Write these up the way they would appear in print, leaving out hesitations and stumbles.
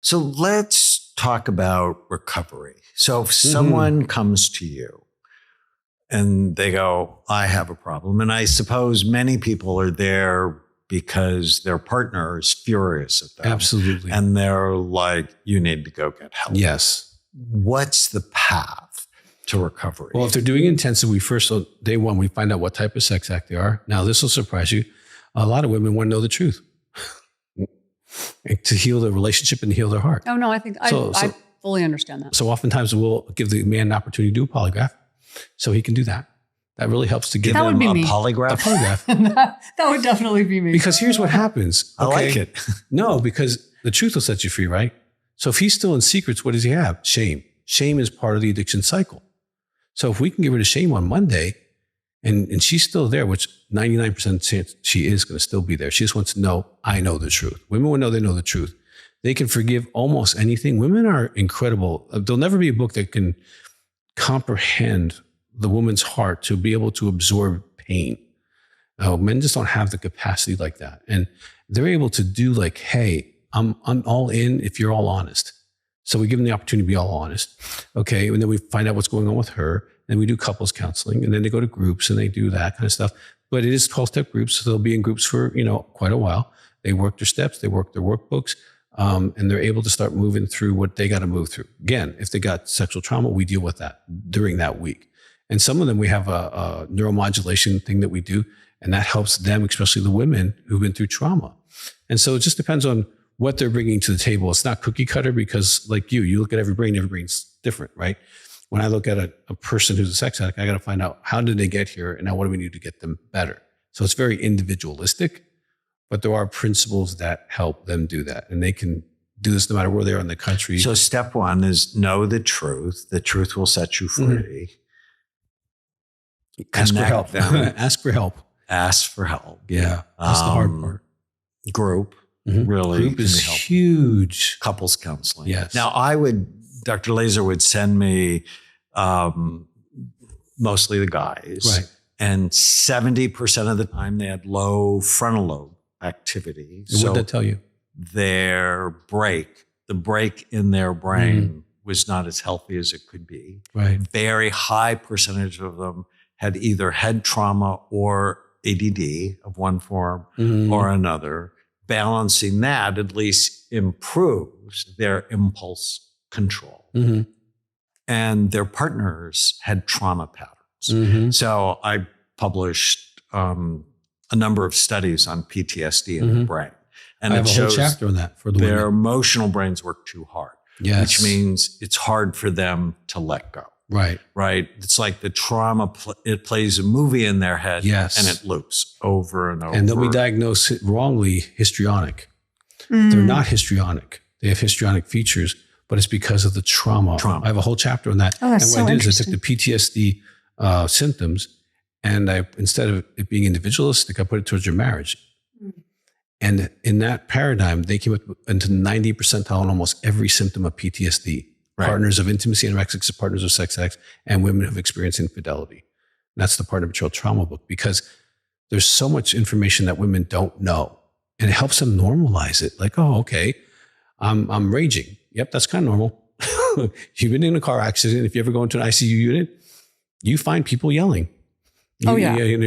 So let's talk about recovery. So if someone comes to you and they go, I have a problem, and I suppose many people are there because their partner is furious at them. Absolutely. And they're like, you need to go get help. Yes. What's the path to recovery? Well, if they're doing intensive, so day one, we find out what type of sex act they are. Now, this will surprise you. A lot of women want to know the truth to heal their relationship and heal their heart. Oh, no, I think I fully understand that. So oftentimes we'll give the man an opportunity to do a polygraph so he can do that. That really helps to give That them would be a me. Polygraph. That would definitely be me. Because here's what happens. I like it. No, because the truth will set you free, right? So if he's still in secrets, what does he have? Shame. Shame is part of the addiction cycle. So if we can get rid of shame on Monday and she's still there, which 99% chance she is going to still be there. She just wants to know, I know the truth. Women will know they know the truth. They can forgive almost anything. Women are incredible. There'll never be a book that can comprehend the woman's heart to be able to absorb pain. Men just don't have the capacity like that. And they're able to do like, hey, I'm all in if you're all honest. So we give them the opportunity to be all honest. Okay. And then we find out what's going on with her. Then we do couples counseling, and then they go to groups and they do that kind of stuff. But it is 12-step groups. So they'll be in groups for, quite a while. They work their steps, they work their workbooks, and they're able to start moving through what they got to move through. Again, if they got sexual trauma, we deal with that during that week. And some of them, we have a neuromodulation thing that we do, and that helps them, especially the women who've been through trauma. And so it just depends on what they're bringing to the table. It's not cookie cutter because like you look at every brain's different, right? When I look at a person who's a sex addict, I got to find out how did they get here and now what do we need to get them better? So it's very individualistic, but there are principles that help them do that. And they can do this no matter where they are in the country. So step one is know the truth. The truth will set you free. Ask for help. Ask for help. Ask for help. Yeah. That's the hard part. Group. Really. Group is huge. Couples counseling. Yes. Now Dr. Laser would send me mostly the guys. Right. And 70% of the time they had low frontal lobe activity. So what did that tell you? The break in their brain was not as healthy as it could be. Right. Very high percentage of them had either head trauma or ADD of one form or another. Balancing that at least improves their impulse control. And their partners had trauma patterns. So I published a number of studies on PTSD in the brain. And I have it a shows whole chapter on that for the their women. emotional brains work too hard, which means it's hard for them to let go. Right. Right. It's like the trauma, it plays a movie in their head and it loops over and over. And then we diagnose it wrongly histrionic. They're not histrionic. They have histrionic features, but it's because of the trauma. I have a whole chapter on that. Oh, that's and what so I did is I interesting. took the PTSD symptoms and instead of it being individualistic, I put it towards your marriage. And in that paradigm, they came up into 90 percentile on almost every symptom of PTSD. Right. Partners of intimacy, anorexics, partners of sex addicts, and women who've experienced infidelity. And that's the part of betrayal trauma book, because there's so much information that women don't know, and it helps them normalize it. Like, oh, okay, I'm raging. Yep, that's kind of normal. You've been in a car accident. If you ever go into an ICU unit, you find people yelling. You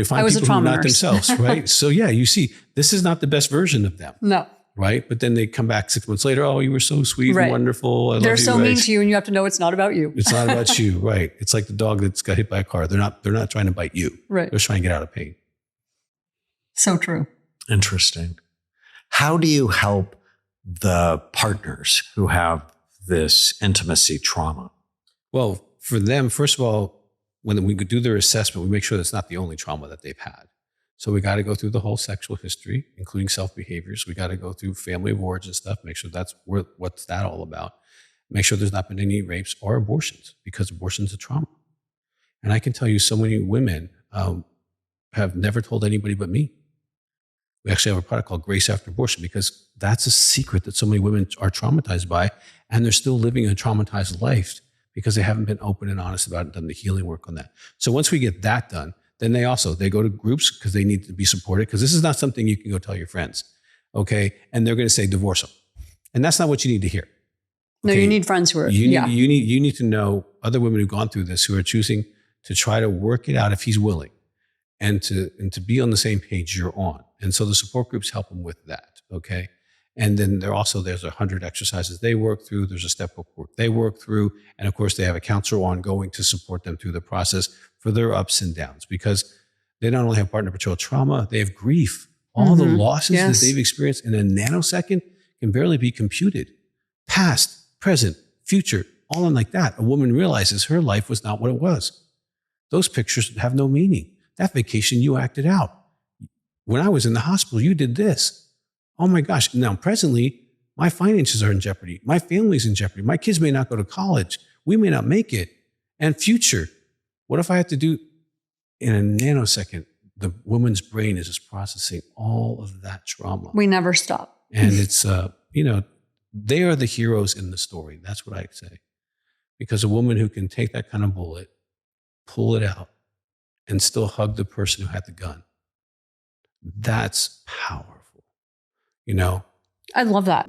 find people who are not themselves, right? So yeah, you see, this is not the best version of them. No. Right? But then they come back 6 months later. Oh, you were so sweet and wonderful. They're so mean to you, and you have to know it's not about you. It's not about you. Right. It's like the dog that's got hit by a car. They're not trying to bite you. Right. They're trying to get out of pain. So true. Interesting. How do you help the partners who have this intimacy trauma? Well, for them, first of all, when we do their assessment, we make sure that's not the only trauma that they've had. So we got to go through the whole sexual history, including self-behaviors. We got to go through family of origin stuff, make sure what's that all about. Make sure there's not been any rapes or abortions, because abortion's a trauma. And I can tell you so many women have never told anybody but me. We actually have a product called Grace After Abortion, because that's a secret that so many women are traumatized by, and they're still living a traumatized life because they haven't been open and honest about it, done the healing work on that. So once we get that done, then they go to groups because they need to be supported, because this is not something you can go tell your friends, okay? And they're going to say, divorce them. And that's not what you need to hear. No, you need friends who are, you need to know other women who've gone through this, who are choosing to try to work it out if he's willing, and to be on the same page you're on. And so the support groups help them with that. Okay. And then there's 100 exercises they work through. There's a step book work they work through. And of course they have a counselor ongoing to support them through the process for their ups and downs, because they not only have partner betrayal trauma, they have grief. All the losses that they've experienced in a nanosecond can barely be computed. Past, present, future, all in like that. A woman realizes her life was not what it was. Those pictures have no meaning. That vacation you acted out. When I was in the hospital, you did this. Oh my gosh. Now, presently, my finances are in jeopardy. My family's in jeopardy. My kids may not go to college. We may not make it. And future, what if I have to do in a nanosecond? The woman's brain is just processing all of that trauma. We never stop. And it's, they are the heroes in the story. That's what I say. Because a woman who can take that kind of bullet, pull it out, and still hug the person who had the gun, that's powerful. I love that.